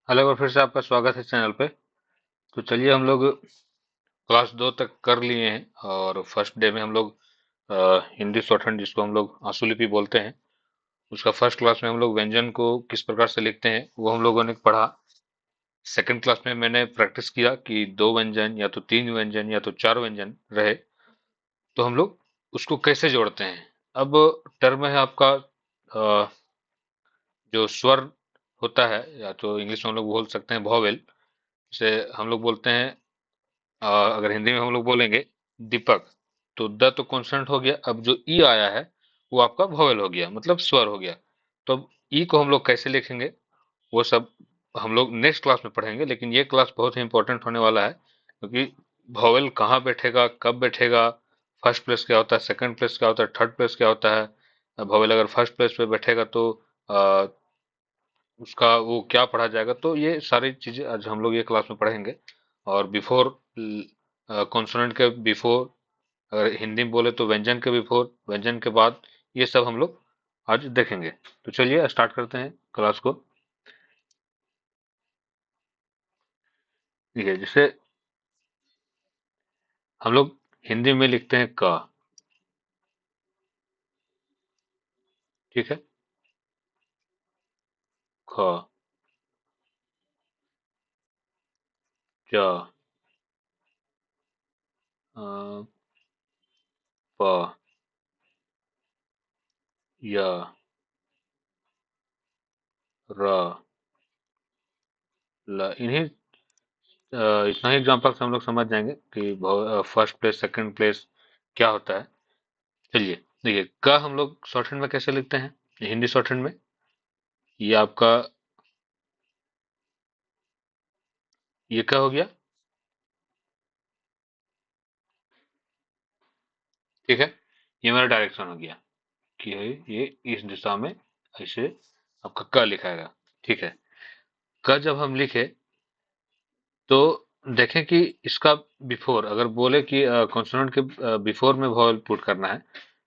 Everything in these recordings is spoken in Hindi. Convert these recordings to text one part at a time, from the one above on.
हेलो और फिर से आपका स्वागत है चैनल पे। तो चलिए हम लोग क्लास 2 तक कर लिए हैं और फर्स्ट डे में हम लोग हिंदी शॉर्टहैंड जिसको हम लोग आंसुलिपि बोलते हैं उसका फर्स्ट क्लास में हम लोग व्यंजन को किस प्रकार से लिखते हैं वो हम लोगों ने पढ़ा। सेकंड क्लास में मैंने प्रैक्टिस किया कि दो व्यंजन या तो तीन व्यंजन या तो चार व्यंजन रहे तो हम लोग उसको कैसे जोड़ते हैं। अब टर्म है आपका जो स्वर होता है या तो इंग्लिश में हम लोग बोल सकते हैं वॉवेल, जिसे हम लोग बोलते हैं अगर हिंदी में हम लोग बोलेंगे दीपक। तो द तो कॉन्सोनेंट हो गया, अब जो ई आया है वो आपका वोवेल हो गया, मतलब स्वर हो गया। तो अब ई को हम लोग कैसे लिखेंगे वो सब हम लोग नेक्स्ट क्लास में पढ़ेंगे, लेकिन ये क्लास बहुत ही इंपॉर्टेंट होने वाला है क्योंकि वोवेल कहाँ बैठेगा, कब बैठेगा, फर्स्ट प्लेस क्या होता है, सेकंड प्लेस क्या होता है, थर्ड प्लेस क्या होता है। वोवेल अगर फर्स्ट प्लेस पे बैठेगा तो अ, उसका वो क्या पढ़ा जाएगा, तो ये सारी चीजें आज हम लोग ये क्लास में पढ़ेंगे। और बिफोर कॉन्सोनेंट के बिफोर, अगर हिंदी में बोले तो व्यंजन के बिफोर, व्यंजन के बाद, ये सब हम लोग आज देखेंगे। तो चलिए स्टार्ट करते हैं क्लास को। ठीक है, जैसे हम लोग हिंदी में लिखते हैं क। ठीक है, ख, च, अ, प, य, र, ल। इन्हीं इतना ही एग्जांपल से हम लोग समझ जाएंगे कि फर्स्ट प्लेस सेकंड प्लेस क्या होता है। चलिए देखिए, क हम लोग शॉर्टहैंड में कैसे लिखते हैं, हिंदी शॉर्टहैंड में ये आपका, ये क्या हो गया। ठीक है, ये मेरा डायरेक्शन हो गया कि ये इस दिशा में ऐसे आपका क लिखाएगा। ठीक है, क जब हम लिखे तो देखें कि इसका बिफोर अगर बोले कि कॉन्सोनेंट के बिफोर में वॉवल पुट करना है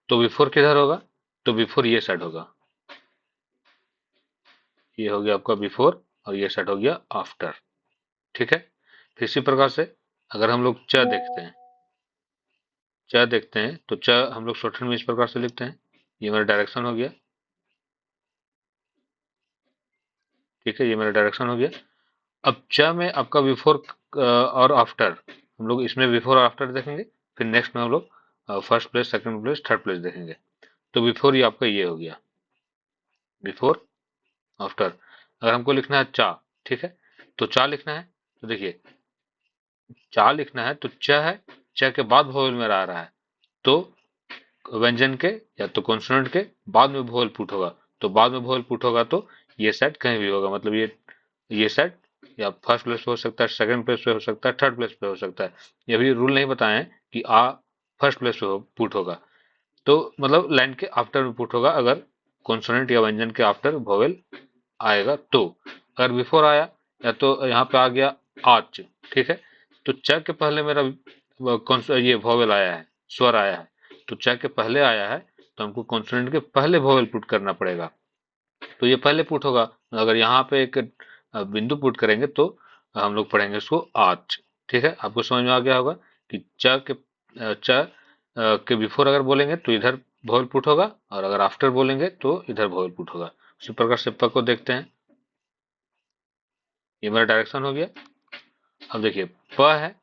तो बिफोर किधर होगा, तो बिफोर ये साइड होगा। ये हो गया आपका बिफोर और ये साइड हो गया आफ्टर। ठीक है, फिर इसी प्रकार से अगर हम लोग च देखते हैं, च देखते हैं तो च हम लोग शॉर्टहैंड में इस प्रकार से लिखते हैं। ये मेरा डायरेक्शन हो गया। ठीक है, ये मेरा डायरेक्शन हो गया। अब च में आपका बिफोर और आफ्टर, हम लोग इसमें बिफोर और आफ्टर देखेंगे। फिर नेक्स्ट में हम लोग first place second place third place देखेंगे। तो बिफोर ये आपका ये हो गया, बिफोर आफ्टर। अगर हमको लिखना है चा, ठीक है, तो चा लिखना है तो देखिए, चा लिखना है तो च है, च के बाद वोवेल में आ रहा है तो व्यंजन के या तो कॉन्सोनेंट के बाद में वोवेल पुट होगा। तो बाद में वोवेल पुट होगा तो ये सेट कहीं भी होगा, मतलब ये सेट या फर्स्ट प्लेस पे हो सकता है, सेकंड प्लेस पे हो सकता है, थर्ड प्लेस पे हो सकता है। ये भी रूल नहीं बताए हैं कि आ फर्स्ट प्लेस पे पुट होगा, तो मतलब लाइन के आफ्टर में पुट होगा अगर कॉन्सोनेंट या व्यंजन के आफ्टर वोवेल आएगा तो। अगर बिफोर आया या तो यहाँ पे आ गया आच, ठीक है, तो च के पहले मेरा कौन सा ये वोवेल आया है, स्वर आया है, तो च के पहले आया है तो हमको कॉन्सोनेंट के पहले वोवेल पुट करना पड़ेगा। तो ये पहले पुट होगा। अगर यहाँ पे एक बिंदु पुट करेंगे तो हम लोग पढ़ेंगे इसको आच। ठीक है, आपको समझ में आ गया होगा कि के बिफोर अगर बोलेंगे तो इधर वोवेल पुट होगा और अगर आफ्टर बोलेंगे तो इधर वोवेल पुट होगा। उसी प्रकार से प को देखते हैं, ये मेरा डायरेक्शन हो गया। अब देखिए प है,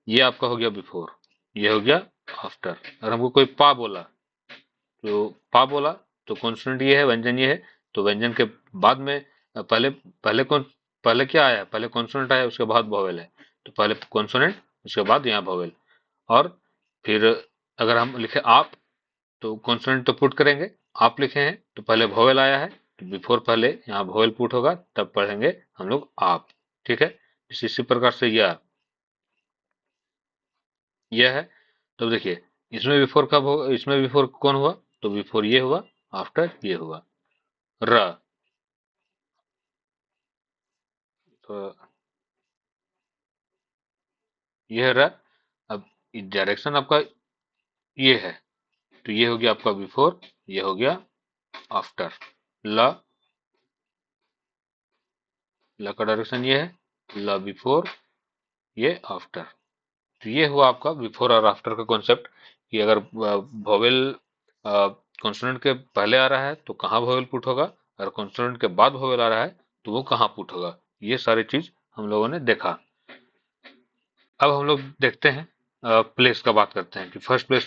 ये आपका हो गया बिफोर, ये हो गया आफ्टर। अगर हमको कोई पा बोला तो पा बोला तो कॉन्सोनेंट ये है, व्यंजन ये है, तो व्यंजन के बाद में पहले पहले कौन पहले क्या आया, पहले कॉन्सोनेंट आया उसके बाद वोवेल है, तो पहले कॉन्सोनेंट उसके बाद यहाँ वोवेल। और फिर अगर हम लिखे आप तो कॉन्सोनेंट तो पुट करेंगे, आप लिखे हैं तो पहले वोवेल आया है तो बिफोर पहले यहाँ वोवेल पुट होगा तब पढ़ेंगे हम लोग आप। ठीक है, इसी प्रकार से यह है। तो देखिए, इसमें बिफोर कब हो, इसमें बिफोर कौन हुआ, तो बिफोर ये हुआ, आफ्टर ये हुआ र। तो यह र। अब डायरेक्शन आपका ये है तो ये हो गया आपका बिफोर, ये हो गया आफ्टर। ल, ल का डायरेक्शन ये है, ल बिफोर, ये आफ्टर। तो ये हुआ आपका बिफोर और आफ्टर का कॉन्सेप्ट कि अगर वोवेल कॉन्सोनेंट के पहले आ रहा है तो कहाँ वोवेल पुट होगा, और कॉन्सोनेंट के बाद वोवेल आ रहा है तो वो कहाँ पुट होगा। ये सारी चीज हम लोगों ने देखा। अब हम लोग देखते हैं प्लेस का बात करते हैं कि first place,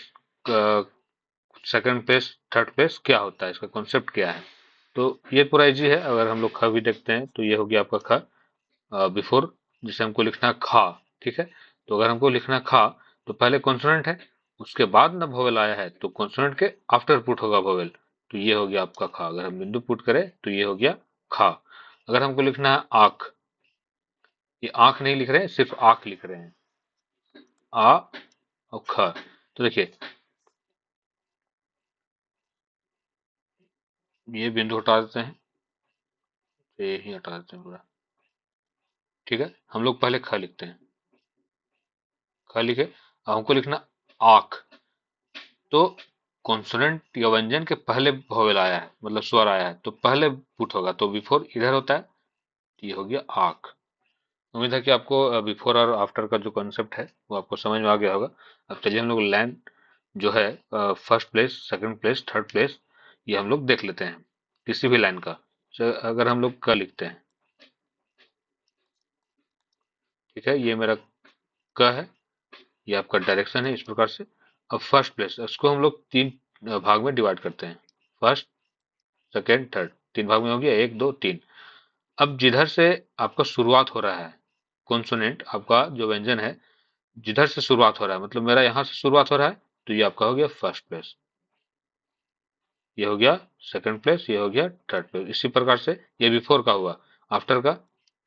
second place, third place क्या होता है, इसका कॉन्सेप्ट क्या है। तो ये पूरा इजी है। अगर हम लोग ख भी देखते हैं तो ये हो गया आपका ख बिफोर, जिसे हमको लिखना है खा। ठीक है, तो अगर हमको लिखना है खा तो पहले कॉन्सोनेंट है, उसके बाद ना वोवेल आया है तो कॉन्सोनेंट के आफ्टर पुट होगा वोवेल। तो ये हो गया आपका खा। अगर हम बिंदु पुट करें तो ये हो गया खा। अगर हमको लिखना है आंख, ये आंख नहीं लिख रहे हैं, सिर्फ आंख लिख रहे हैं, आ और ख। तो देखिए ये बिंदु हटा देते हैं, तो ये ही हटा देते हैं पूरा। ठीक है, हम लोग पहले ख लिखते हैं, ख लिखे, अब हमको लिखना आंख। तो कॉन्सोनेंट या व्यंजन के पहले वोवेल आया है, मतलब स्वर आया है, तो पहले पुट होगा, तो बिफोर इधर होता है, तो ये हो गया आंख। उम्मीद है कि आपको बिफोर और आफ्टर का जो कॉन्सेप्ट है वो आपको समझ में आ गया होगा। अब चलिए हम लोग लाइन जो है first place, second place, third place, ये हम लोग देख लेते हैं किसी भी लाइन का। अगर हम लोग क लिखते हैं, ठीक है, ये मेरा क है, ये आपका डायरेक्शन है इस प्रकार से। अब फर्स्ट प्लेस, इसको हम लोग तीन भाग में डिवाइड करते हैं, फर्स्ट, सेकेंड, थर्ड, तीन भाग में हो गया, एक, दो, तीन। अब जिधर से आपका शुरुआत हो रहा है, कॉन्सोनेंट आपका जो व्यंजन है, जिधर से शुरुआत हो रहा है, मतलब मेरा यहाँ से शुरुआत हो रहा है, तो ये आपका हो गया फर्स्ट प्लेस, ये हो गया सेकंड प्लेस, ये हो गया थर्ड प्लेस। इसी प्रकार से ये बिफोर का हुआ, आफ्टर का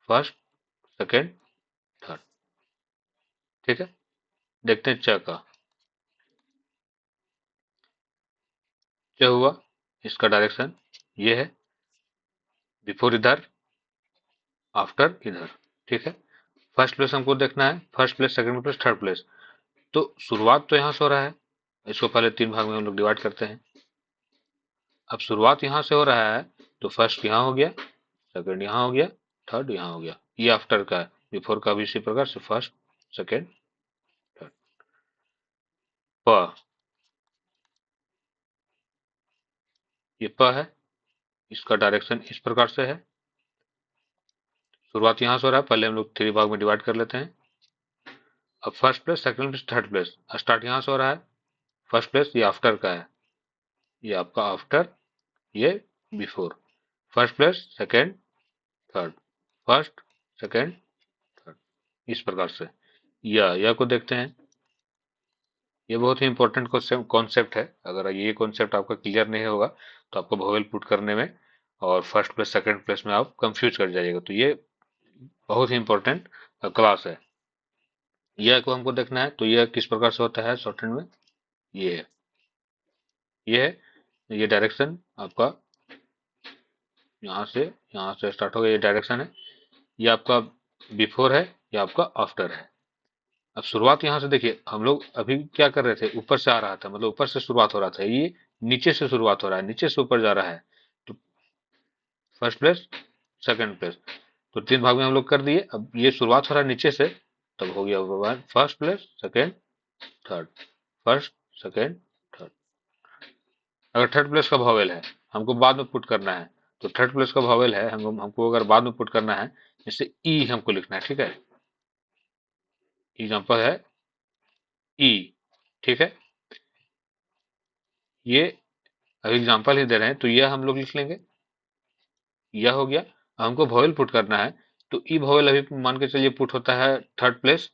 फर्स्ट, सेकंड, थर्ड। ठीक है, देखते हैं च का। च हुआ, इसका डायरेक्शन ये है, बिफोर इधर, आफ्टर इधर। ठीक है, फर्स्ट प्लेस हमको देखना है, first place, second place, third place. तो शुरुआत तो यहाँ से हो रहा है, इसको पहले तीन भाग में हम लोग डिवाइड करते हैं। अब शुरुआत यहाँ से हो रहा है, तो फर्स्ट यहाँ हो गया, सेकंड यहाँ हो गया, थर्ड यहाँ हो गया। ये आफ्टर का है, बिफोर का भी इसी प्रकार से फर्स्ट, सेकंड, थर्ड। प, ये प है, इसका डायरेक्शन इस प्रकार से है, शुरुआत यहाँ से हो रहा है, पहले हम लोग थ्री भाग में डिवाइड कर लेते हैं। अब first place, second place, third place, start यहाँ से हो रहा है, फर्स्ट प्लेस ये आफ्टर का है, ये आपका आफ्टर, ये before. First place, second, third, first, second, third, इस प्रकार से। यह को देखते हैं, ये बहुत ही इंपॉर्टेंट कॉन्सेप्ट है। अगर ये कॉन्सेप्ट आपका क्लियर नहीं होगा तो आपको वोवेल पुट करने में और फर्स्ट प्लेस, सेकंड प्लेस में आप कंफ्यूज कर जाइएगा। तो ये बहुत ही इंपॉर्टेंट क्लास है। यह को हमको देखना है, तो यह किस प्रकार से होता है शॉर्ट हैंड में, ये है, ये है, ये डायरेक्शन आपका यहाँ से स्टार्ट होगा, ये डायरेक्शन है, ये आपका बिफोर है, ये आपका आफ्टर है। अब शुरुआत यहाँ से देखिए, हम लोग अभी क्या कर रहे थे, ऊपर से आ रहा था, मतलब ऊपर से शुरुआत हो रहा था, ये नीचे से शुरुआत हो रहा है, नीचे से ऊपर जा रहा है। तो फर्स्ट प्लेस, सेकंड प्लेस, तो तीन भाग में हम लोग कर दिए। अब ये शुरुआत हो रहा है नीचे से, तब हो गया first place, second, third, first, second, third. अगर थर्ड प्लेस का वोवेल है, हमको बाद में पुट करना है, तो थर्ड प्लेस का वोवेल है, हमको अगर बाद में पुट करना है, जैसे ई हमको लिखना है, ठीक है, एग्जाम्पल है ई। ठीक है, ये अभी एग्जाम्पल ही दे रहे हैं, तो यह हम लोग लिख लेंगे, यह हो गया। हमको वोवेल पुट करना है, तो ई वोवेल अभी मान के चलिए पुट होता है थर्ड प्लेस,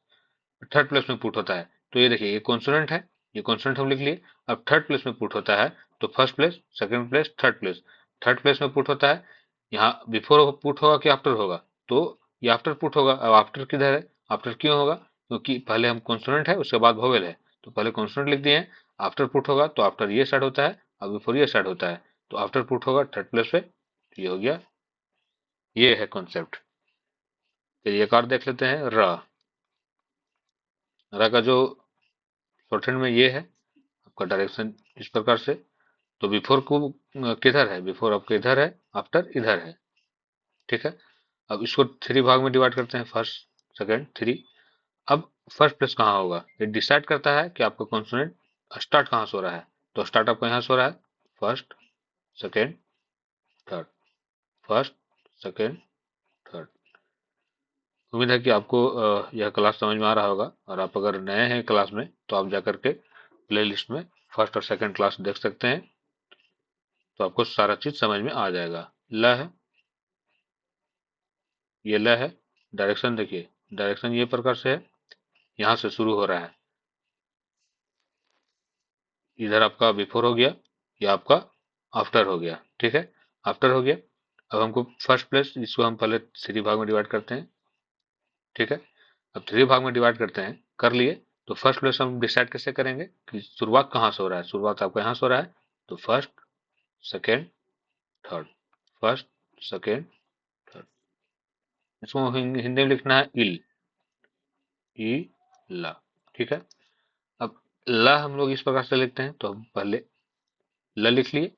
थर्ड प्लेस में पुट होता है। तो ये देखिए, ये कॉन्सोनेंट है, ये कॉन्सोनेंट हम लिख लिए। अब थर्ड प्लेस में पुट होता है, तो first place, second place, third place. Third place में पुट होता है, यहाँ बिफोर पुट होगा कि आफ्टर होगा, तो ये आफ्टर पुट होगा। अब आफ्टर किधर है, आफ्टर क्यों होगा, क्योंकि पहले हम कॉन्सोनेंट है, उसके बाद वोवेल है, तो पहले कॉन्सोनेंट लिख दिए हैं। आफ्टर पुट होगा तो आफ्टर ये साइड होता है, और बिफोर ये साइड होता है, तो आफ्टर पुट होगा थर्ड प्लेस पे, तो ये हो गया। ये है कॉन्सेप्ट। चलिए एक और देख लेते हैं, र। र का जो शॉर्ट हैंड में ये है, आपका डायरेक्शन इस प्रकार से। तो बिफोर को किधर है, बिफोर आपके इधर है, आफ्टर इधर है। ठीक है, अब इसको 3 भाग में डिवाइड करते हैं, फर्स्ट सेकेंड थ्री। अब फर्स्ट प्लेस कहाँ होगा, ये डिसाइड करता है कि आपका कॉन्सोनेंट स्टार्ट कहाँ से हो रहा है। तो स्टार्ट आपका यहाँ से हो रहा है, first second third, first second third. उम्मीद है कि आपको यह क्लास समझ में आ रहा होगा, और आप अगर नए हैं क्लास में तो आप जाकर के प्ले लिस्ट में फर्स्ट और सेकेंड क्लास देख सकते हैं, तो आपको सारा चीज समझ में आ जाएगा। ल है, ये ल है। डायरेक्शन देखिए, डायरेक्शन ये प्रकार से है, यहाँ से शुरू हो रहा है, इधर आपका बिफोर हो गया, या आपका आफ्टर हो गया। ठीक है, आफ्टर हो गया। अब हमको फर्स्ट प्लेस, इसको हम पहले 3 भाग में डिवाइड करते हैं। ठीक है, अब 3 भाग में डिवाइड करते हैं, कर लिए। तो फर्स्ट प्लेस हम डिसाइड कैसे करेंगे कि शुरुआत कहाँ से हो रहा है। शुरुआत आपका यहाँ से हो रहा है, तो first second third, first second third. इसको हिंदी में लिखना है इल, ई ला। ठीक है, अब ला हम लोग इस प्रकार से लिखते हैं, तो हम पहले ल लिख लिए।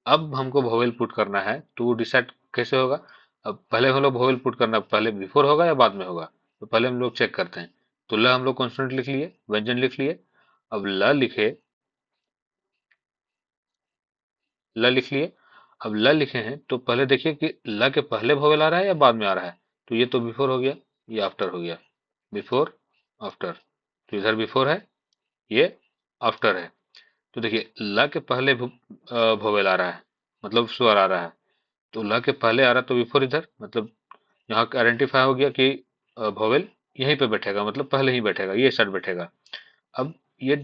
अब हमको वोवेल पुट करना है, तो वो डिसाइड कैसे होगा। अब पहले हम लोग वोवेल पुट करना, पहले बिफोर होगा या बाद में होगा, तो पहले हम लोग चेक करते हैं। तो ल हम लोग कॉन्स्टेंट लिख लिए, व्यंजन लिख लिए। अब ल लिखे, ल लिख लिए। अब ल लिखे हैं, तो पहले देखिए कि ल के पहले वोवेल आ रहा है या बाद में आ रहा है। तो ये तो बिफोर हो गया, ये आफ्टर हो गया, बिफोर आफ्टर। तो इधर बिफोर है, ये आफ्टर है। तो देखिए ल के पहले वोवेल आ रहा है, मतलब स्वर आ रहा है। तो ल के पहले आ रहा तो बिफोर इधर, मतलब यहाँ आइडेंटिफाई हो गया कि वोवेल यहीं पे बैठेगा, मतलब पहले ही बैठेगा, ये साइड बैठेगा। अब ये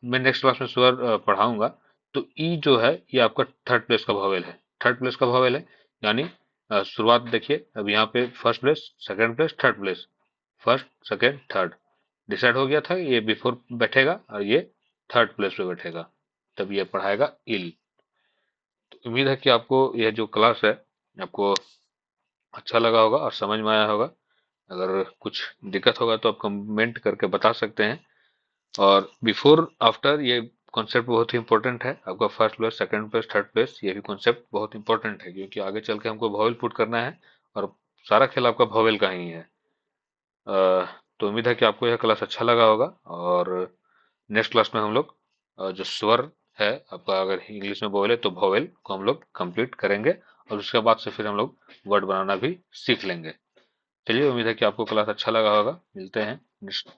मैं नेक्स्ट क्लास में स्वर पढ़ाऊंगा। तो ई जो है ये आपका थर्ड प्लेस का वोवेल है, थर्ड प्लेस का वोवेल है। यानी शुरुआत देखिए, अब यहाँ पे first place second place third place, first second third decide हो गया था, ये बिफोर बैठेगा और ये थर्ड प्लेस पे बैठेगा, तब ये पढ़ाएगा इल। तो उम्मीद है कि आपको यह जो क्लास है आपको अच्छा लगा होगा और समझ में आया होगा। अगर कुछ दिक्कत होगा तो आप कमेंट करके बता सकते हैं। और बिफोर आफ्टर ये कॉन्सेप्ट बहुत ही इंपॉर्टेंट है, आपका first place second place third place, ये भी कॉन्सेप्ट बहुत इंपॉर्टेंट है, क्योंकि आगे चल के हमको वॉवेल पुट करना है, और सारा खेल आपका वॉवेल का ही है। तो उम्मीद है कि आपको यह क्लास अच्छा लगा होगा, और नेक्स्ट क्लास में हम लोग जो स्वर है आपका, अगर इंग्लिश में वोवेल है तो वोवेल को हम लोग कंप्लीट करेंगे, और उसके बाद से फिर हम लोग वर्ड बनाना भी सीख लेंगे। चलिए, उम्मीद है कि आपको क्लास अच्छा लगा होगा। मिलते हैं नेक्स्ट